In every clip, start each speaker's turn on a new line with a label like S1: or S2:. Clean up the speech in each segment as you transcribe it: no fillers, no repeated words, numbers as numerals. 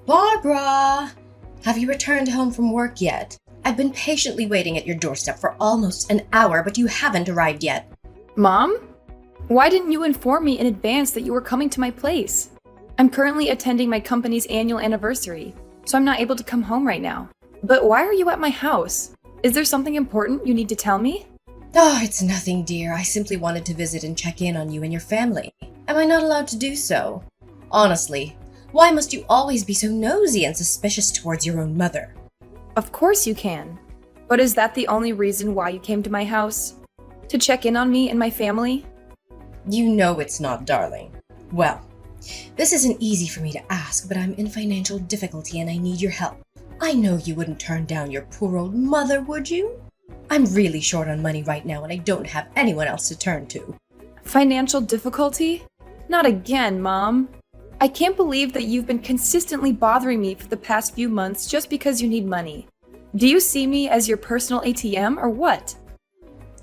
S1: Barbara! Have you returned home from work yet? I've been patiently waiting at your doorstep for almost an hour, but you haven't arrived yet.
S2: Mom? Why didn't you inform me in advance that you were coming to my place? I'm currently attending my company's annual anniversary, so I'm not able to come home right now. But why are you at my house? Is there something important you need to tell me?
S1: Oh, it's nothing, dear. I simply wanted to visit and check in on you and your family. Am I not allowed to do so? Honestly, why must you always be so nosy and suspicious towards your own mother?
S2: Of course you can. But is that the only reason why you came to my house? To check in on me and my family?
S1: You know it's not, darling. Well, this isn't easy for me to ask, but I'm in financial difficulty and I need your help. I know you wouldn't turn down your poor old mother, would you? I'm really short on money right now and I don't have anyone else to turn to.
S2: Financial difficulty? Not again, Mom. I can't believe that you've been consistently bothering me for the past few months just because you need money. Do you see me as your personal ATM or what?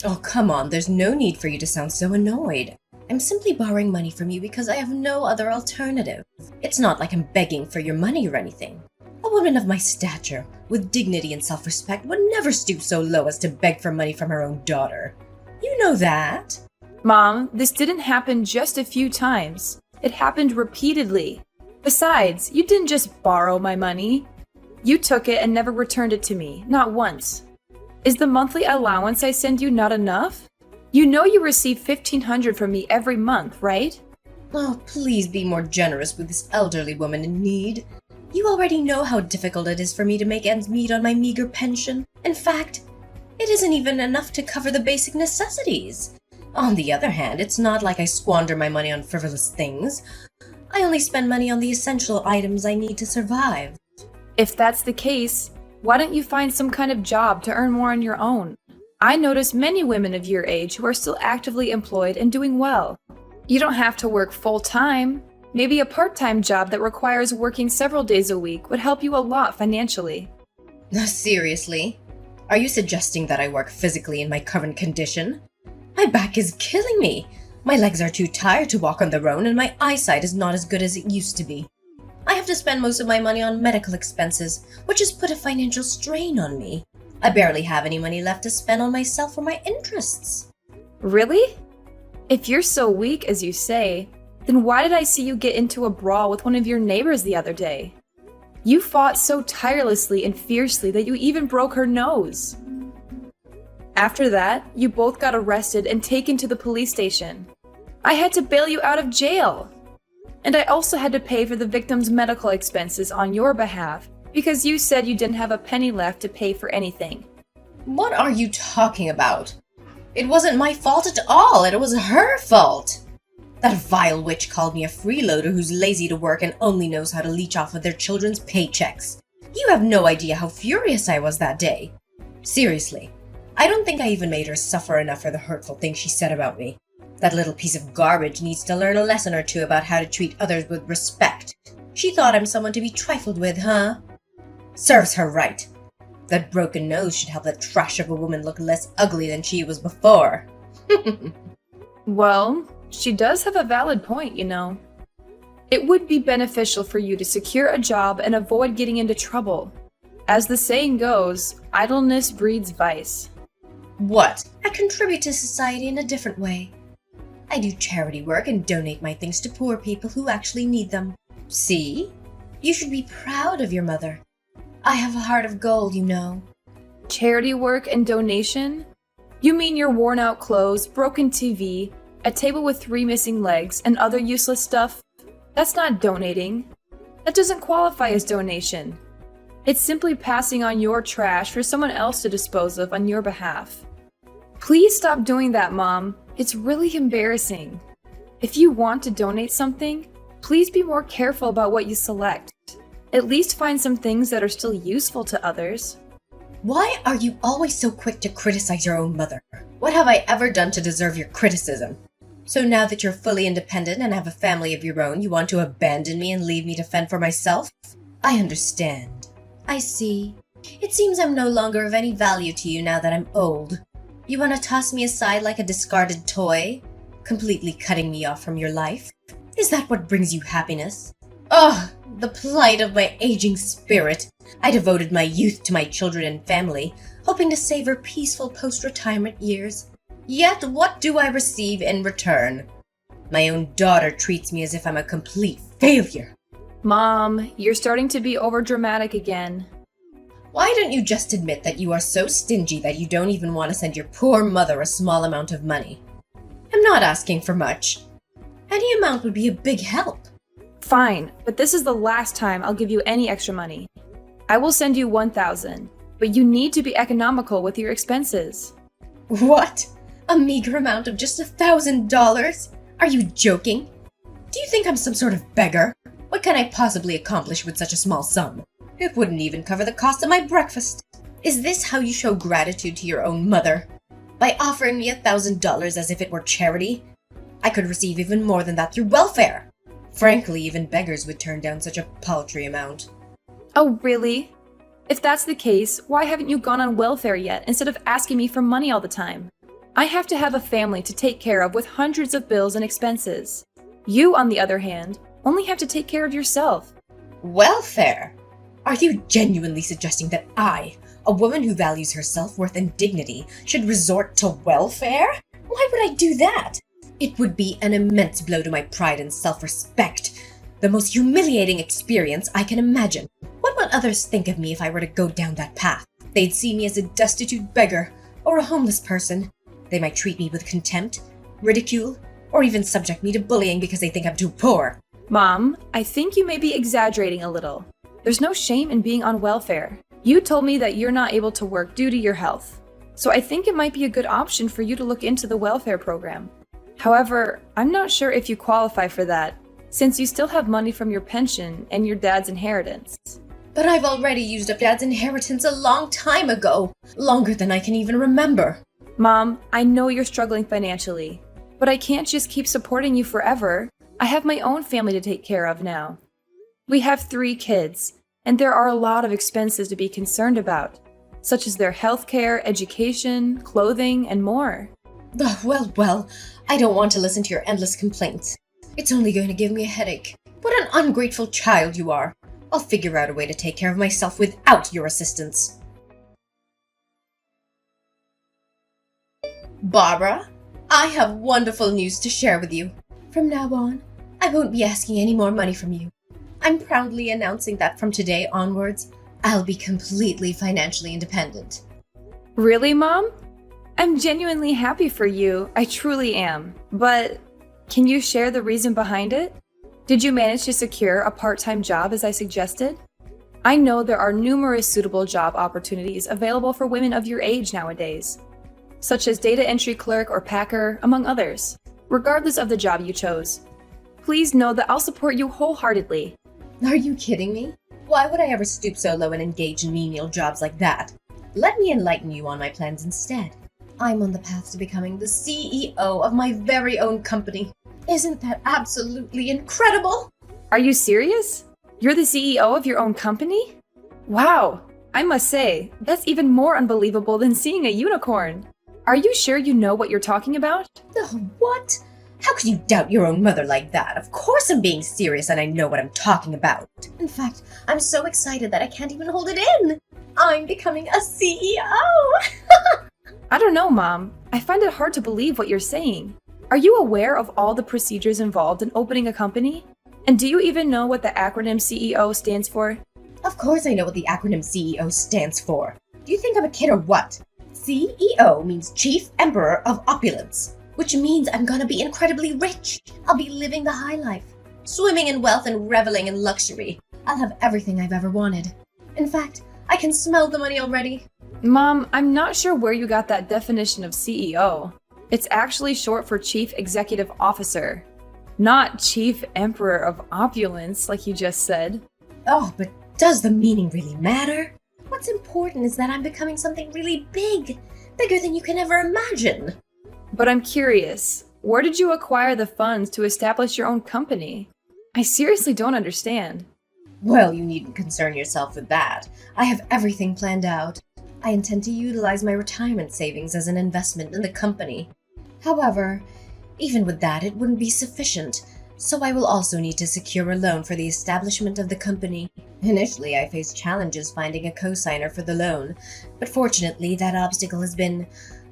S1: Oh, come on, there's no need for you to sound so annoyed. I'm simply borrowing money from you because I have no other alternative. It's not like I'm begging for your money or anything. A woman of my stature, with dignity and self-respect, would never stoop so low as to beg for money from her own daughter. You know that.
S2: Mom, this didn't happen just a few times. It happened repeatedly. Besides, you didn't just borrow my money. You took it and never returned it to me, not once. Is the monthly allowance I send you not enough? You know you receive $1,500 from me every month, right?
S1: Oh, please be more generous with this elderly woman in need. You already know how difficult it is for me to make ends meet on my meager pension. In fact, it isn't even enough to cover the basic necessities. On the other hand, it's not like I squander my money on frivolous things. I only spend money on the essential items I need to survive.
S2: If that's the case, why don't you find some kind of job to earn more on your own? I notice many women of your age who are still actively employed and doing well. You don't have to work full-time. Maybe a part-time job that requires working several days a week would help you a lot financially.
S1: Seriously? Are you suggesting that I work physically in my current condition? My back is killing me. My legs are too tired to walk on their own and my eyesight is not as good as it used to be. I have to spend most of my money on medical expenses, which has put a financial strain on me. I barely have any money left to spend on myself or my interests.
S2: Really? If you're so weak as you say, then why did I see you get into a brawl with one of your neighbors the other day? You fought so tirelessly and fiercely that you even broke her nose. After that, you both got arrested and taken to the police station. I had to bail you out of jail. And I also had to pay for the victim's medical expenses on your behalf because you said you didn't have a penny left to pay for anything.
S1: What are you talking about? It wasn't my fault at all. It was her fault. That vile witch called me a freeloader who's lazy to work and only knows how to leech off of their children's paychecks. You have no idea how furious I was that day. Seriously, I don't think I even made her suffer enough for the hurtful things she said about me. That little piece of garbage needs to learn a lesson or two about how to treat others with respect. She thought I'm someone to be trifled with, huh? Serves her right. That broken nose should help that trash of a woman look less ugly than she was before.
S2: Well, she does have a valid point, you know. It would be beneficial for you to secure a job and avoid getting into trouble. As the saying goes, idleness breeds vice.
S1: What? I contribute to society in a different way. I do charity work and donate my things to poor people who actually need them. See? You should be proud of your mother. I have a heart of gold, you know.
S2: Charity work and donation? You mean your worn-out clothes, broken TV, a table with 3 missing legs, and other useless stuff? That's not donating. That doesn't qualify as donation. It's simply passing on your trash for someone else to dispose of on your behalf. Please stop doing that, Mom. It's really embarrassing. If you want to donate something, please be more careful about what you select. At least find some things that are still useful to others.
S1: Why are you always so quick to criticize your own mother? What have I ever done to deserve your criticism? So now that you're fully independent and have a family of your own, you want to abandon me and leave me to fend for myself? I understand. I see. It seems I'm no longer of any value to you now that I'm old. You want to toss me aside like a discarded toy? Completely cutting me off from your life? Is that what brings you happiness? Oh, the plight of my aging spirit. I devoted my youth to my children and family, hoping to savor peaceful post-retirement years. Yet what do I receive in return? My own daughter treats me as if I'm a complete failure.
S2: Mom, you're starting to be overdramatic again.
S1: Why don't you just admit that you are so stingy that you don't even want to send your poor mother a small amount of money? I'm not asking for much. Any amount would be a big help.
S2: Fine, but this is the last time I'll give you any extra money. I will send you 1,000, but you need to be economical with your expenses.
S1: What? A meager amount of just $1,000? Are you joking? Do you think I'm some sort of beggar? What can I possibly accomplish with such a small sum? It wouldn't even cover the cost of my breakfast. Is this how you show gratitude to your own mother? By offering me $1,000 as if it were charity? I could receive even more than that through welfare. Frankly, even beggars would turn down such a paltry amount.
S2: Oh, really? If that's the case, why haven't you gone on welfare yet instead of asking me for money all the time? I have to have a family to take care of with hundreds of bills and expenses. You, on the other hand, only have to take care of yourself.
S1: Welfare? Are you genuinely suggesting that I, a woman who values her self-worth and dignity, should resort to welfare? Why would I do that? It would be an immense blow to my pride and self-respect. The most humiliating experience I can imagine. What would others think of me if I were to go down that path? They'd see me as a destitute beggar or a homeless person. They might treat me with contempt, ridicule, or even subject me to bullying because they think I'm too poor.
S2: Mom, I think you may be exaggerating a little. There's no shame in being on welfare. You told me that you're not able to work due to your health. So I think it might be a good option for you to look into the welfare program. However, I'm not sure if you qualify for that, since you still have money from your pension and your dad's inheritance.
S1: But I've already used up Dad's inheritance a long time ago. Longer than I can even remember.
S2: Mom, I know you're struggling financially, but I can't just keep supporting you forever. I have my own family to take care of now. We have 3 kids, and there are a lot of expenses to be concerned about, such as their healthcare, education, clothing, and more.
S1: Well, I don't want to listen to your endless complaints. It's only going to give me a headache. What an ungrateful child you are. I'll figure out a way to take care of myself without your assistance. Barbara, I have wonderful news to share with you. From now on, I won't be asking any more money from you. I'm proudly announcing that from today onwards, I'll be completely financially independent.
S2: Really, Mom? I'm genuinely happy for you. I truly am. But can you share the reason behind it? Did you manage to secure a part-time job as I suggested? I know there are numerous suitable job opportunities available for women of your age nowadays, such as data entry clerk or packer, among others, regardless of the job you chose. Please know that I'll support you wholeheartedly.
S1: Are you kidding me? Why would I ever stoop so low and engage in menial jobs like that? Let me enlighten you on my plans instead. I'm on the path to becoming the CEO of my very own company. Isn't that absolutely incredible?
S2: Are you serious? You're the CEO of your own company? Wow, I must say, that's even more unbelievable than seeing a unicorn. Are you sure you know what you're talking about?
S1: Oh, what? How could you doubt your own mother like that? Of course I'm being serious and I know what I'm talking about. In fact, I'm so excited that I can't even hold it in. I'm becoming a CEO!
S2: I don't know, Mom. I find it hard to believe what you're saying. Are you aware of all the procedures involved in opening a company? And do you even know what the acronym CEO stands for?
S1: Of course I know what the acronym CEO stands for. Do you think I'm a kid or what? CEO means Chief Emperor of Opulence, which means I'm gonna be incredibly rich. I'll be living the high life, swimming in wealth and reveling in luxury. I'll have everything I've ever wanted. In fact, I can smell the money already.
S2: Mom, I'm not sure where you got that definition of CEO. It's actually short for Chief Executive Officer, not Chief Emperor of Opulence, like you just said.
S1: Oh, but does the meaning really matter? What's important is that I'm becoming something really big, bigger than you can ever imagine.
S2: But I'm curious, where did you acquire the funds to establish your own company? I seriously don't understand.
S1: Well, you needn't concern yourself with that. I have everything planned out. I intend to utilize my retirement savings as an investment in the company. However, even with that, it wouldn't be sufficient, so I will also need to secure a loan for the establishment of the company. Initially, I faced challenges finding a co-signer for the loan, but fortunately that obstacle has been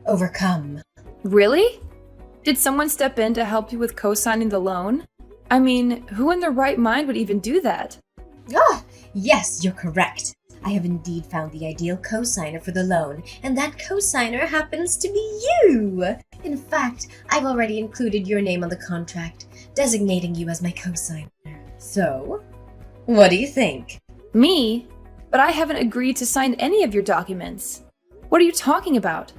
S1: overcome.
S2: Really? Did someone step in to help you with co-signing the loan? I mean, who in their right mind would even do that?
S1: Ah, yes, you're correct. I have indeed found the ideal co-signer for the loan, and that co-signer happens to be you! In fact, I've already included your name on the contract, designating you as my co-signer. So, what do you think?
S2: Me? But I haven't agreed to sign any of your documents. What are you talking about?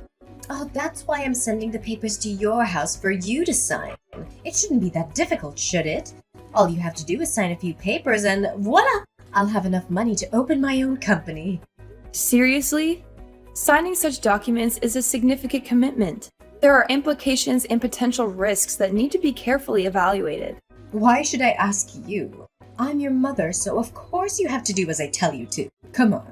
S1: Oh, that's why I'm sending the papers to your house for you to sign. It shouldn't be that difficult, should it? All you have to do is sign a few papers and voila! I'll have enough money to open my own company.
S2: Seriously? Signing such documents is a significant commitment. There are implications and potential risks that need to be carefully evaluated.
S1: Why should I ask you? I'm your mother, so of course you have to do as I tell you to. Come on.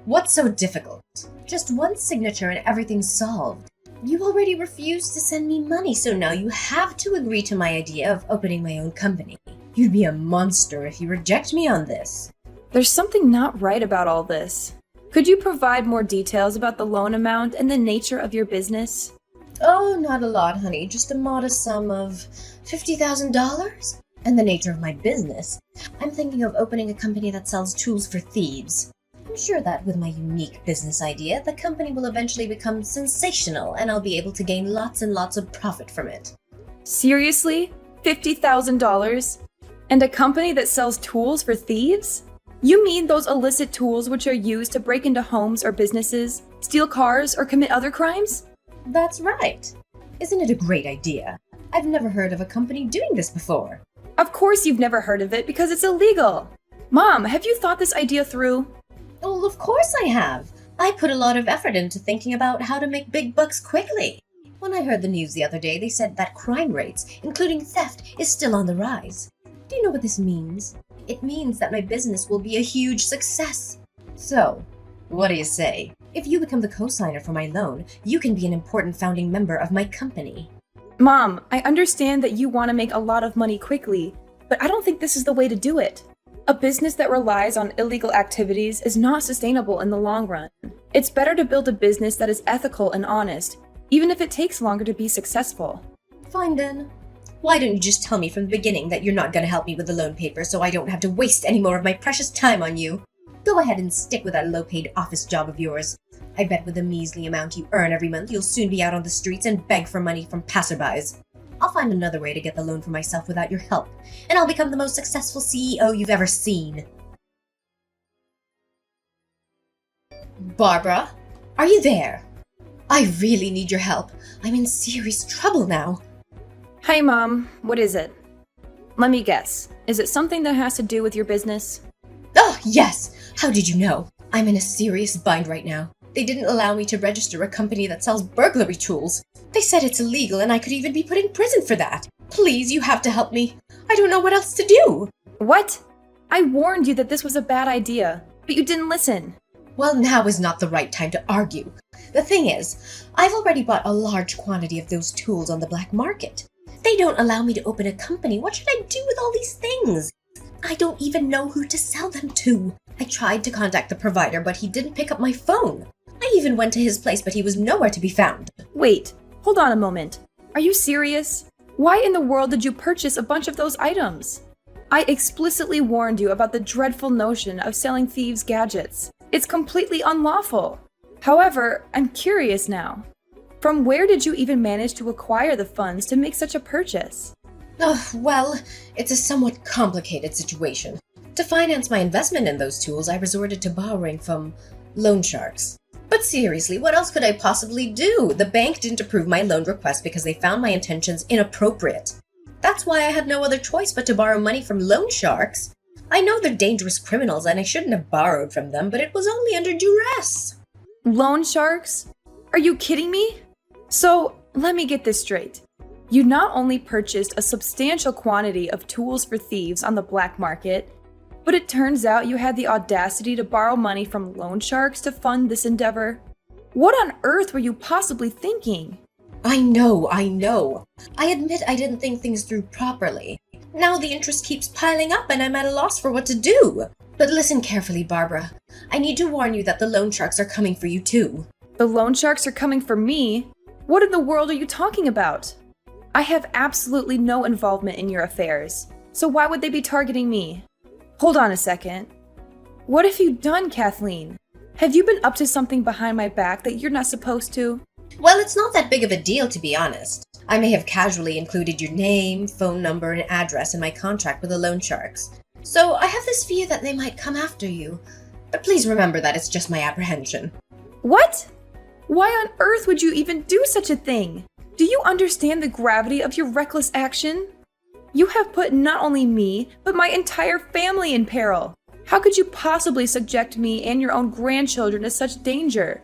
S1: What's so difficult? Just one signature and everything's solved. You already refused to send me money, so now you have to agree to my idea of opening my own company. You'd be a monster if you reject me on this.
S2: There's something not right about all this. Could you provide more details about the loan amount and the nature of your business?
S1: Oh, not a lot, honey. Just a modest sum of $50,000. And the nature of my business. I'm thinking of opening a company that sells tools for thieves. I'm sure that with my unique business idea, the company will eventually become sensational and I'll be able to gain lots and lots of profit from it.
S2: Seriously? $50,000? And a company that sells tools for thieves? You mean those illicit tools which are used to break into homes or businesses, steal cars, or commit other crimes?
S1: That's right. Isn't it a great idea? I've never heard of a company doing this before.
S2: Of course you've never heard of it because it's illegal. Mom, have you thought this idea through?
S1: Well, of course I have. I put a lot of effort into thinking about how to make big bucks quickly. When I heard the news the other day, they said that crime rates, including theft, is still on the rise. Do you know what this means? It means that my business will be a huge success. So, what do you say? If you become the co-signer for my loan, you can be an important founding member of my company.
S2: Mom, I understand that you want to make a lot of money quickly, but I don't think this is the way to do it. A business that relies on illegal activities is not sustainable in the long run. It's better to build a business that is ethical and honest, even if it takes longer to be successful.
S1: Fine then. Why don't you just tell me from the beginning that you're not going to help me with the loan paper so I don't have to waste any more of my precious time on you? Go ahead and stick with that low-paid office job of yours. I bet with the measly amount you earn every month, you'll soon be out on the streets and beg for money from passerbys. I'll find another way to get the loan for myself without your help, and I'll become the most successful CEO you've ever seen. Barbara, are you there? I really need your help. I'm in serious trouble now.
S2: Hi, Mom. What is it? Let me guess. Is it something that has to do with your business?
S1: Oh, yes! How did you know? I'm in a serious bind right now. They didn't allow me to register a company that sells burglary tools. They said it's illegal and I could even be put in prison for that. Please, you have to help me. I don't know what else to do.
S2: What? I warned you that this was a bad idea, but you didn't listen.
S1: Well, now is not the right time to argue. The thing is, I've already bought a large quantity of those tools on the black market. They don't allow me to open a company. What should I do with all these things? I don't even know who to sell them to. I tried to contact the provider, but he didn't pick up my phone. I even went to his place, but he was nowhere to be found.
S2: Wait, hold on a moment. Are you serious? Why in the world did you purchase a bunch of those items? I explicitly warned you about the dreadful notion of selling thieves' gadgets. It's completely unlawful. However, I'm curious now. From where did you even manage to acquire the funds to make such a purchase?
S1: Oh, well, it's a somewhat complicated situation. To finance my investment in those tools, I resorted to borrowing from loan sharks. But seriously, what else could I possibly do? The bank didn't approve my loan request because they found my intentions inappropriate. That's why I had no other choice but to borrow money from loan sharks. I know they're dangerous criminals and I shouldn't have borrowed from them, but it was only under duress.
S2: Loan sharks? Are you kidding me? So, let me get this straight. You not only purchased a substantial quantity of tools for thieves on the black market, but it turns out you had the audacity to borrow money from loan sharks to fund this endeavor. What on earth were you possibly thinking?
S1: I know. I admit I didn't think things through properly. Now the interest keeps piling up and I'm at a loss for what to do. But listen carefully, Barbara. I need to warn you that the loan sharks are coming for you too.
S2: The loan sharks are coming for me? What in the world are you talking about? I have absolutely no involvement in your affairs, so why would they be targeting me? Hold on a second. What have you done, Kathleen? Have you been up to something behind my back that you're not supposed to?
S1: Well, it's not that big of a deal, to be honest. I may have casually included your name, phone number, and address in my contract with the loan sharks. So I have this fear that they might come after you. But please remember that it's just my apprehension.
S2: What? Why on earth would you even do such a thing? Do you understand the gravity of your reckless action? You have put not only me, but my entire family in peril. How could you possibly subject me and your own grandchildren to such danger?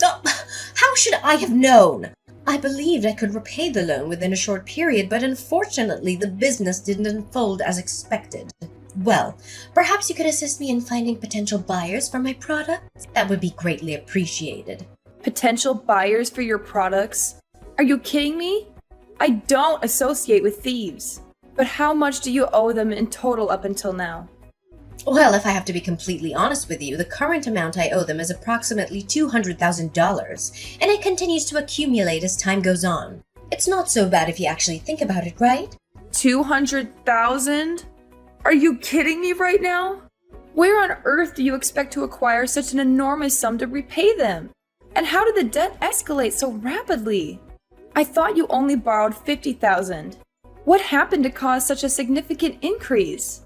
S1: How should I have known? I believed I could repay the loan within a short period, but unfortunately the business didn't unfold as expected. Well, perhaps you could assist me in finding potential buyers for my products? That would be greatly appreciated.
S2: Potential buyers for your products? Are you kidding me? I don't associate with thieves. But how much do you owe them in total up until now?
S1: Well, if I have to be completely honest with you, the current amount I owe them is approximately $200,000, and it continues to accumulate as time goes on. It's not so bad if you actually think about it, right?
S2: 200,000? Are you kidding me right now? Where on earth do you expect to acquire such an enormous sum to repay them? And how did the debt escalate so rapidly? I thought you only borrowed 50,000. What happened to cause such a significant increase?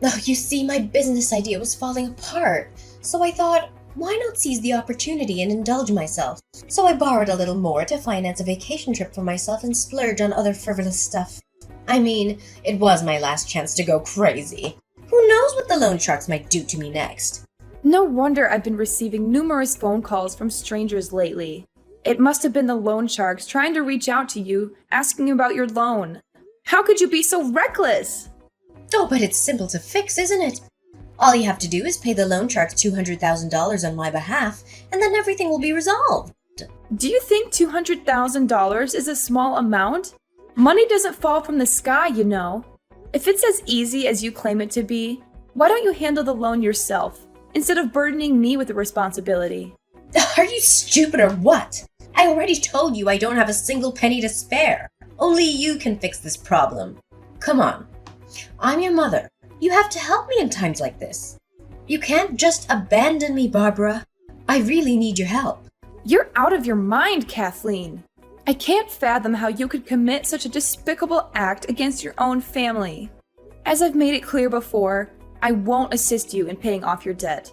S1: Oh, you see, my business idea was falling apart, so I thought, why not seize the opportunity and indulge myself? So I borrowed a little more to finance a vacation trip for myself and splurge on other frivolous stuff. I mean, it was my last chance to go crazy. Who knows what the loan sharks might do to me next?
S2: No wonder I've been receiving numerous phone calls from strangers lately. It must have been the loan sharks trying to reach out to you, asking about your loan. How could you be so reckless?
S1: Oh, but it's simple to fix, isn't it? All you have to do is pay the loan sharks $200,000 on my behalf, and then everything will be resolved.
S2: Do you think $200,000 is a small amount? Money doesn't fall from the sky, you know. If it's as easy as you claim it to be, why don't you handle the loan yourself, instead of burdening me with the responsibility?
S1: Are you stupid or what? I already told you I don't have a single penny to spare. Only you can fix this problem. Come on. I'm your mother. You have to help me in times like this. You can't just abandon me, Barbara. I really need your help.
S2: You're out of your mind, Kathleen. I can't fathom how you could commit such a despicable act against your own family. As I've made it clear before, I won't assist you in paying off your debt.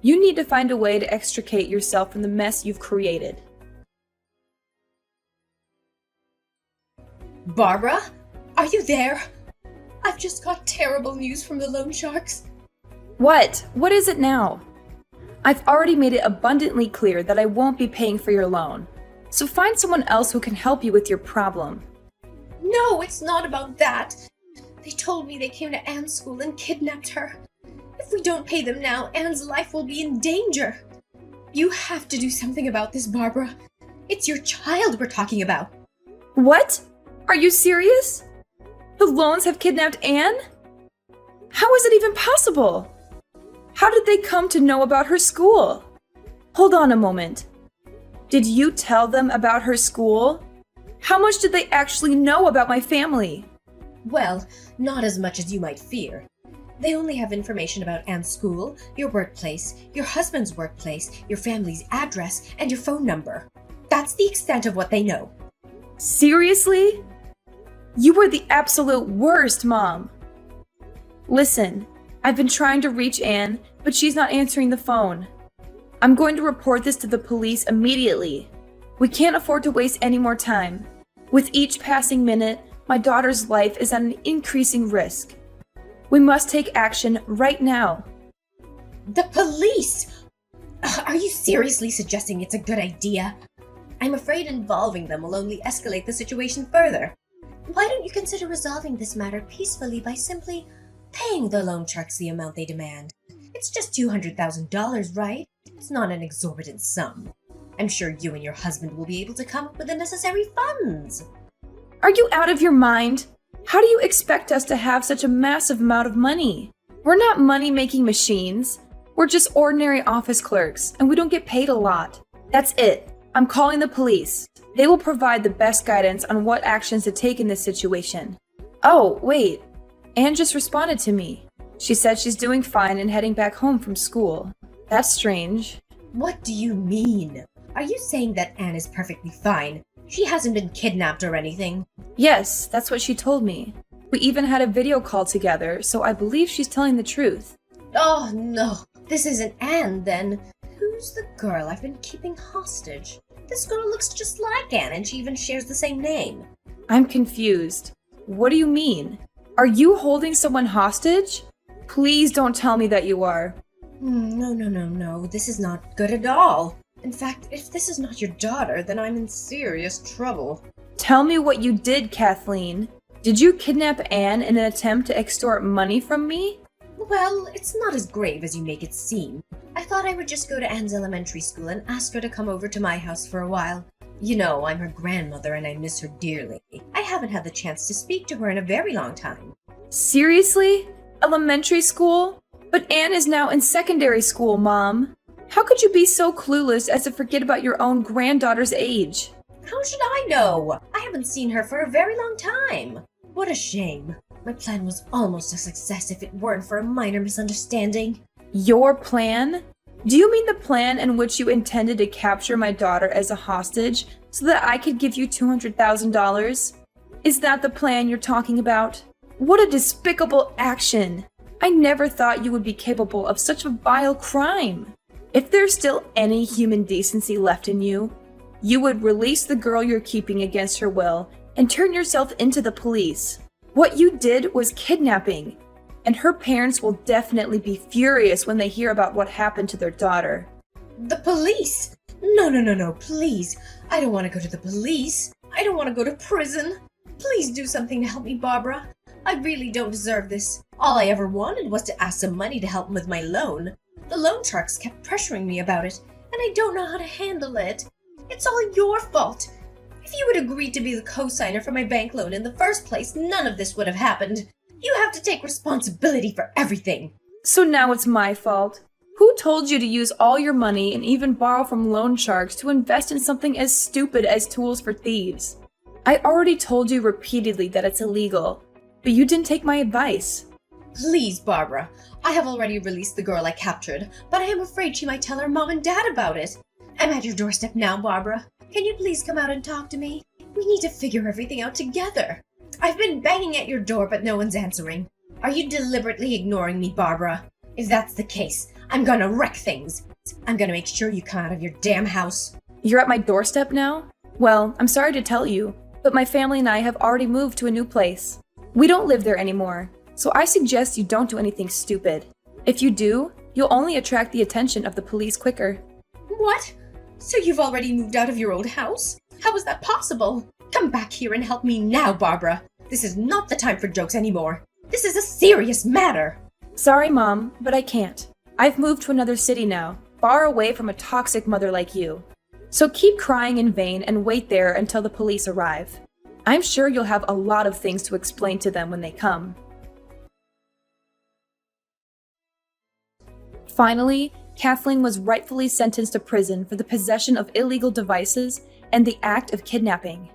S2: You need to find a way to extricate yourself from the mess you've created.
S1: Barbara? Are you there? I've just got terrible news from the loan sharks.
S2: What? What is it now? I've already made it abundantly clear that I won't be paying for your loan. So find someone else who can help you with your problem.
S1: No, it's not about that. They told me they came to Anne's school and kidnapped her. If we don't pay them now, Anne's life will be in danger. You have to do something about this, Barbara. It's your child we're talking about.
S2: What? Are you serious? The loans have kidnapped Anne? How is it even possible? How did they come to know about her school? Hold on a moment. Did you tell them about her school? How much did they actually know about my family?
S1: Well, not as much as you might fear. They only have information about Anne's school, your workplace, your husband's workplace, your family's address, and your phone number. That's the extent of what they know.
S2: Seriously? You were the absolute worst, Mom. Listen, I've been trying to reach Anne, but she's not answering the phone. I'm going to report this to the police immediately. We can't afford to waste any more time. With each passing minute, my daughter's life is at an increasing risk. We must take action right now.
S1: The police! Are you seriously suggesting it's a good idea? I'm afraid involving them will only escalate the situation further. Why don't you consider resolving this matter peacefully by simply paying the loan sharks the amount they demand? It's just $200,000, right? It's not an exorbitant sum. I'm sure you and your husband will be able to come up with the necessary funds.
S2: Are you out of your mind? How do you expect us to have such a massive amount of money? We're not money-making machines. We're just ordinary office clerks, and we don't get paid a lot. That's it. I'm calling the police. They will provide the best guidance on what actions to take in this situation. Oh, wait. Anne just responded to me. She said she's doing fine and heading back home from school. That's strange.
S1: What do you mean? Are you saying that Anne is perfectly fine? She hasn't been kidnapped or anything?
S2: Yes, that's what she told me. We even had a video call together, so I believe she's telling the truth.
S1: Oh no, this isn't Anne then. Who's the girl I've been keeping hostage? This girl looks just like Anne and she even shares the same name.
S2: I'm confused. What do you mean? Are you holding someone hostage? Please don't tell me that you are.
S1: No. This is not good at all. In fact, if this is not your daughter, then I'm in serious trouble.
S2: Tell me what you did, Kathleen. Did you kidnap Anne in an attempt to extort money from me?
S1: Well, it's not as grave as you make it seem. I thought I would just go to Anne's elementary school and ask her to come over to my house for a while. You know, I'm her grandmother and I miss her dearly. I haven't had the chance to speak to her in a very long time.
S2: Seriously? Elementary school? But Anne is now in secondary school, Mom. How could you be so clueless as to forget about your own granddaughter's age?
S1: How should I know? I haven't seen her for a very long time. What a shame. My plan was almost a success if it weren't for a minor misunderstanding.
S2: Your plan? Do you mean the plan in which you intended to capture my daughter as a hostage so that I could give you $200,000? Is that the plan you're talking about? What a despicable action! I never thought you would be capable of such a vile crime. If there's still any human decency left in you, you would release the girl you're keeping against her will and turn yourself into the police. What you did was kidnapping, and her parents will definitely be furious when they hear about what happened to their daughter.
S1: The police? No, please. I don't want to go to the police. I don't want to go to prison. Please do something to help me, Barbara. I really don't deserve this. All I ever wanted was to ask some money to help with my loan. The loan sharks kept pressuring me about it, and I don't know how to handle it. It's all your fault. If you had agreed to be the co-signer for my bank loan in the first place, none of this would have happened. You have to take responsibility for everything.
S2: So now it's my fault. Who told you to use all your money and even borrow from loan sharks to invest in something as stupid as tools for thieves? I already told you repeatedly that it's illegal, but you didn't take my advice.
S1: Please, Barbara. I have already released the girl I captured, but I am afraid she might tell her mom and dad about it. I'm at your doorstep now, Barbara. Can you please come out and talk to me? We need to figure everything out together. I've been banging at your door, but no one's answering. Are you deliberately ignoring me, Barbara? If that's the case, I'm gonna wreck things. I'm gonna make sure you come out of your damn house.
S2: You're at my doorstep now? Well, I'm sorry to tell you, but my family and I have already moved to a new place. We don't live there anymore, so I suggest you don't do anything stupid. If you do, you'll only attract the attention of the police quicker.
S1: What? So you've already moved out of your old house? How is that possible? Come back here and help me now, Barbara. This is not the time for jokes anymore. This is a serious matter.
S2: Sorry, Mom, but I can't. I've moved to another city now, far away from a toxic mother like you. So keep crying in vain and wait there until the police arrive. I'm sure you'll have a lot of things to explain to them when they come. Finally, Kathleen was rightfully sentenced to prison for the possession of illegal devices and the act of kidnapping.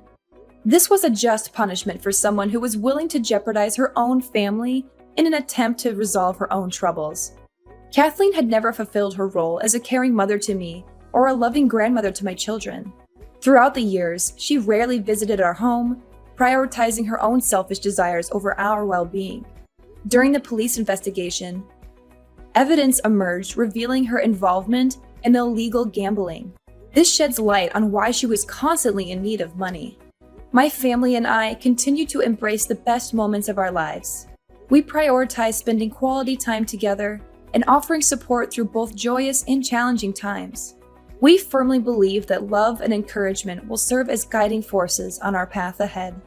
S2: This was a just punishment for someone who was willing to jeopardize her own family in an attempt to resolve her own troubles. Kathleen had never fulfilled her role as a caring mother to me or a loving grandmother to my children. Throughout the years, she rarely visited our home, prioritizing her own selfish desires over our well-being. During the police investigation, evidence emerged revealing her involvement in illegal gambling. This sheds light on why she was constantly in need of money. My family and I continue to embrace the best moments of our lives. We prioritize spending quality time together and offering support through both joyous and challenging times. We firmly believe that love and encouragement will serve as guiding forces on our path ahead.